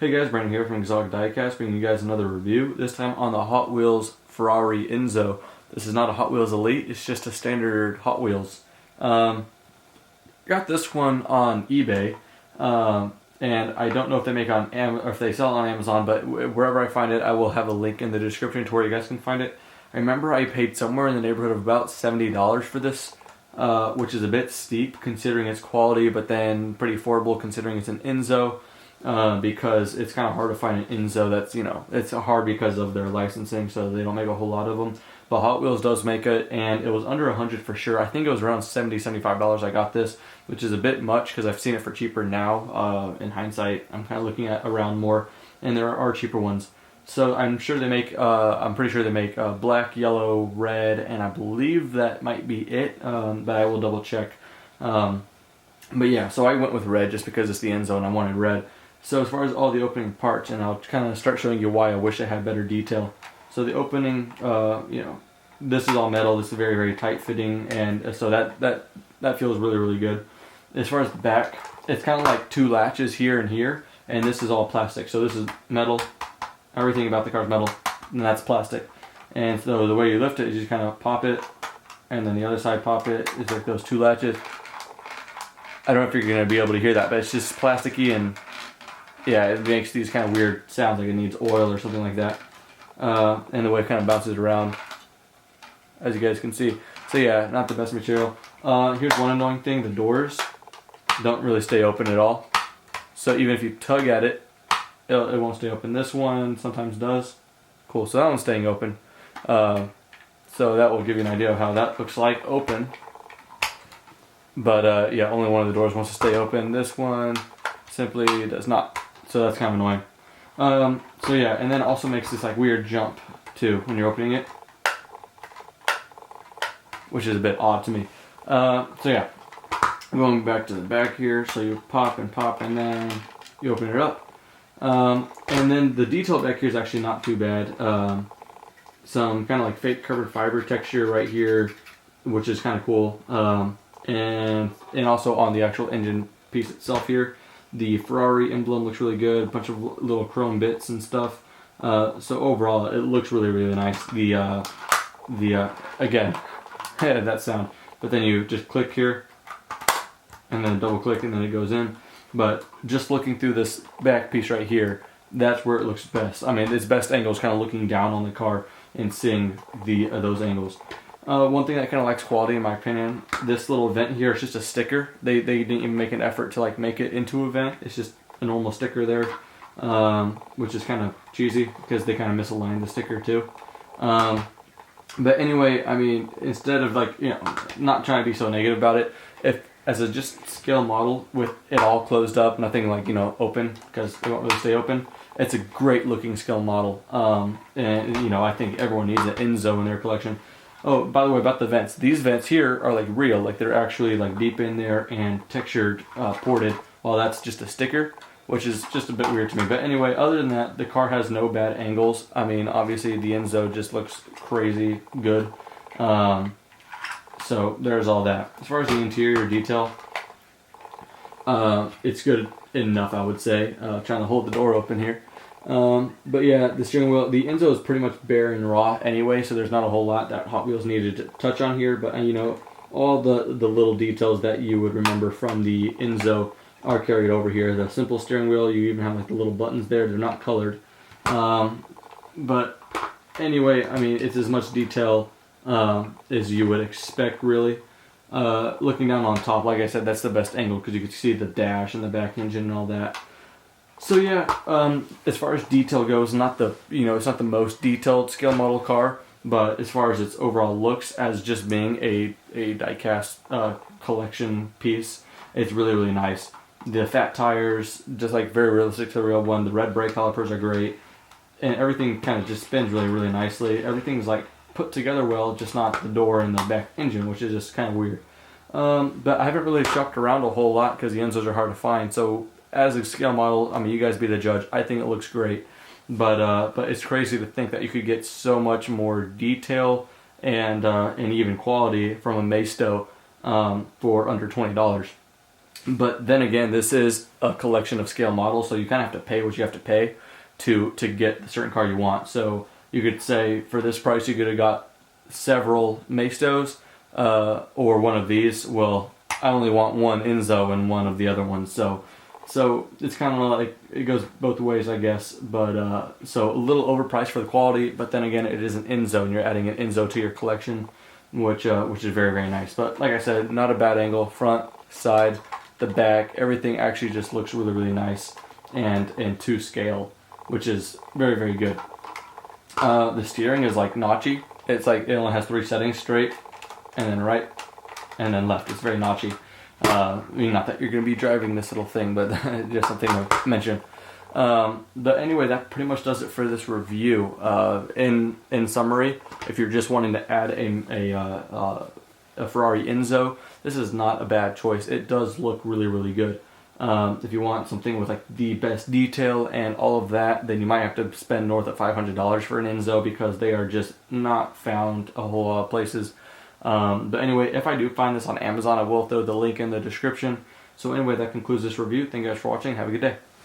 Hey guys, Brandon here from Exotic Diecast, bringing you guys another review, this time on the Hot Wheels Ferrari Enzo. This is not a Hot Wheels Elite, it's just a standard Hot Wheels. Got this one on eBay, and I don't know if they make on or if they sell it on Amazon, but wherever I find it, I will have a link in the description to where you guys can find it. I remember I paid somewhere in the neighborhood of about $70 for this, which is a bit steep considering its quality, but then pretty affordable considering it's an Enzo. Because it's kind of hard to find an Enzo that's, it's hard because of their licensing, so they don't make a whole lot of them. But Hot Wheels does make it, and it was under $100 for sure. I think it was around $70, $75 I got this, which is a bit much because I've seen it for cheaper now. In hindsight, I'm kind of looking at around more, and there are cheaper ones. So I'm sure they make, I'm pretty sure they make black, yellow, red, and I believe that might be it, but I will double check. But yeah, so I went with red just because it's the Enzo and I wanted red. So as far as all the opening parts, and I'll kind of start showing you why I wish I had better detail. So the opening, this is all metal. This is very, very tight fitting, and so that feels really, really good. As far as the back, it's kind of like two latches here and here, and this is all plastic. So this is metal. Everything about the car is metal, and that's plastic. And so the way you lift it is you just kind of pop it, and then the other side pop it. It's like those two latches. I don't know if you're going to be able to hear that, but it's just plasticky, and yeah, it makes these kind of weird sounds like it needs oil or something like that. And the way it kind of bounces around, as you guys can see. So yeah, not the best material. Here's one annoying thing, the doors don't really stay open at all. So even if you tug at it, it won't stay open. This one sometimes does. Cool, so that one's staying open. So that will give you an idea of how that looks like open. But yeah, only one of the doors wants to stay open. This one simply does not. So that's kind of annoying. So yeah, and then it also makes this like weird jump too when you're opening it, which is a bit odd to me. So yeah, going back to the back here, so you pop and pop and then you open it up. And then the detail back here is actually not too bad. Some kind of like fake carbon fiber texture right here, which is kind of cool. And also on the actual engine piece itself here. The Ferrari emblem looks really good, a bunch of little chrome bits and stuff. So overall, it looks really, really nice. Again, that sound. But then you just click here, and then double click, and then it goes in. But just looking through this back piece right here, that's where it looks best. I mean, its best angle is kind of looking down on the car and seeing those angles. One thing that kind of lacks quality in my opinion, this little vent here is just a sticker. They didn't even make an effort to like make it into a vent. It's just a normal sticker there, which is kind of cheesy because they kind of misaligned the sticker too. But anyway, I mean, instead of like, not trying to be so negative about it, if as a just scale model with it all closed up, nothing like, open, because it won't really stay open, it's a great looking scale model. And I think everyone needs an Enzo in their collection. Oh, by the way, about the vents. These vents here are like real, like they're actually like deep in there and textured, ported, while that's just a sticker, which is just a bit weird to me. But anyway, other than that, the car has no bad angles. I mean, obviously the Enzo just looks crazy good. So there's all that. As far as the interior detail, it's good enough, I would say. Trying to hold the door open here. But yeah, the steering wheel, the Enzo is pretty much bare and raw anyway, so there's not a whole lot that Hot Wheels needed to touch on here, but all the little details that you would remember from the Enzo are carried over here. The simple steering wheel, you even have like the little buttons there, they're not colored. But anyway, I mean, it's as much detail as you would expect, really. Looking down on top, like I said, that's the best angle because you can see the dash and the back engine and all that. So yeah, as far as detail goes, it's not the most detailed scale model car, but as far as its overall looks as just being a diecast collection piece, it's really, really nice. The fat tires, just like very realistic to the real one. The red brake calipers are great, and everything kind of just spins really, really nicely. Everything's like put together well, just not the door and the back engine, which is just kind of weird. But I haven't really shopped around a whole lot because the Enzos are hard to find, so as a scale model, I mean, you guys be the judge. I think it looks great, but it's crazy to think that you could get so much more detail and even quality from a Maisto for under $20. But then again, this is a collection of scale models, so you kind of have to pay what you have to pay to get the certain car you want. So you could say for this price you could have got several Maestos or one of these. Well, I only want one Enzo and one of the other ones, so it's kind of like it goes both ways, I guess. But so a little overpriced for the quality, but then again, it is an Enzo, and you're adding an Enzo to your collection, which is very, very nice. But like I said, not a bad angle, front, side, the back, everything actually just looks really, really nice and to scale, which is very, very good. The steering is like notchy. It's like it only has 3 settings: straight, and then right, and then left. It's very notchy. I mean, not that you're going to be driving this little thing, but just something to mention. But anyway, that pretty much does it for this review. In summary, if you're just wanting to add a Ferrari Enzo, this is not a bad choice. It does look really, really good. If you want something with like the best detail and all of that, then you might have to spend north of $500 for an Enzo, because they are just not found a whole lot of places. But anyway, if I do find this on Amazon, I will throw the link in the description. So anyway, that concludes this review. Thank you guys for watching. Have a good day.